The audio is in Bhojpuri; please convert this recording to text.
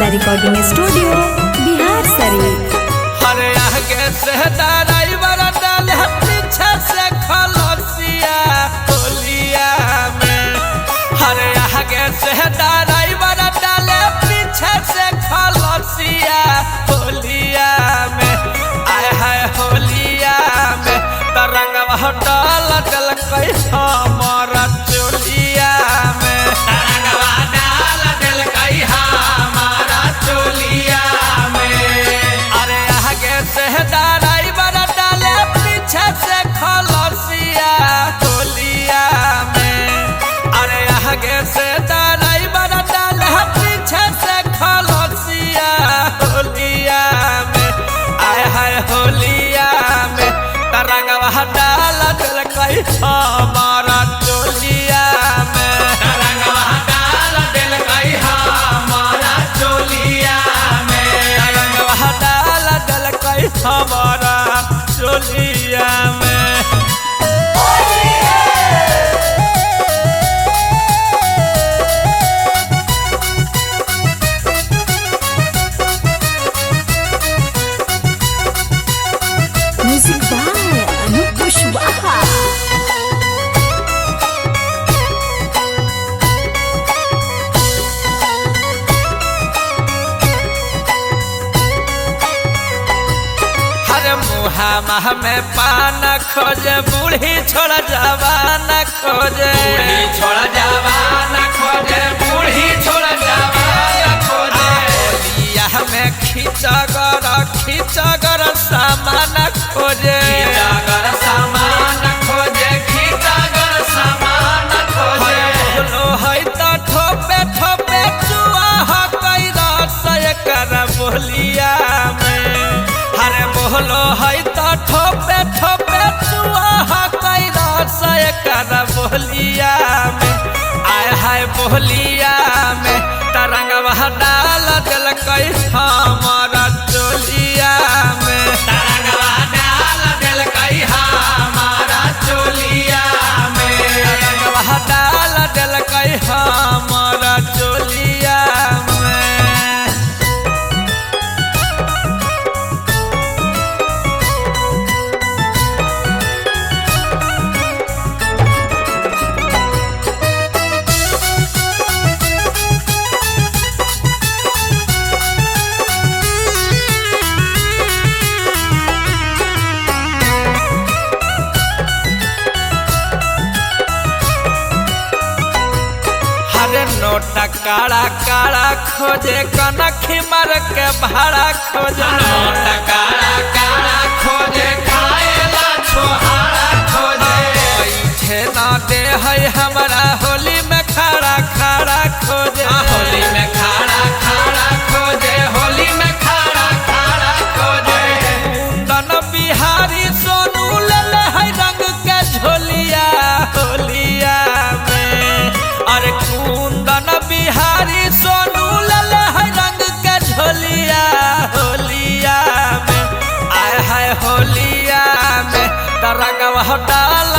समझा रिकॉर्डिंग स्टूडियो बिहार शरीफ। हरे आगे से ड्राइवर डाल पीछे से खलसिया होलिया में। हरे आगे से ड्राइवर डाल पीछे से खलसिया होलिया में। आए है होलिया में तरंगवा डाल दल कई हमारा चोलिया में। तरंगवा डाल दल कई हमारा चोलिया में। अरे आगे से ड्राइवर डाले पीछे से खलसिया होलिया में। अरे आगे से ड्राइवर डाले पीछे से खलसिया होलिया में। आए है होलिया में तरंगवा डाल दल कई हमारा चोलिया में। तरंगवा डाल दल कई हमारा चोलिया में। तरंगवा डाल दल कई हमारा चोलिया में। म्यूजिक बाय अनूप कुशवाहा। हर मुहा माह में पान खोजे बूढ़ी छोड़ जवान खोजे। बूढ़ी छोड़ जवान खोजे। बूढ़ी छोड़ जवान खोजे। होलिया में खींचगर सामान खोजे। खींचगर सामान खोजे। खींचगर सामान खोजे। बोलो है तो ठोपे ठोपे चुआ हो कई रस कर बोलिया में। हरे बोलो है तो ठोपे ठोपे चुआ हो कई रस कर बोलिया में। आए है बोलिया में तरंगवा डाल दल कई हमारा चोलिया में। तरंगवा डाल दल कई हमारा चोलिया में। तरंगवा डाल दल कई हमारा चोलिया में। हरे नोटा काला काला खोजे कनखी मार के भाड़ा खोजे। नोटा काला काला खोजे खाएला छोहारा खोजे। बैठे ना दे है हमारा होली में खड़ा खड़ा खोजे। होली में खड़ा खड़ा खोजे। होली में खड़ा खड़ा खोजे। कुंदन बिहारी सोनू ले ले है रंग के झोलिया होलिया में। अरे कुंदन बिहारी सोनू ले ले है रंग के झोलिया होलिया में। आए है होलिया में तरंगवा डाल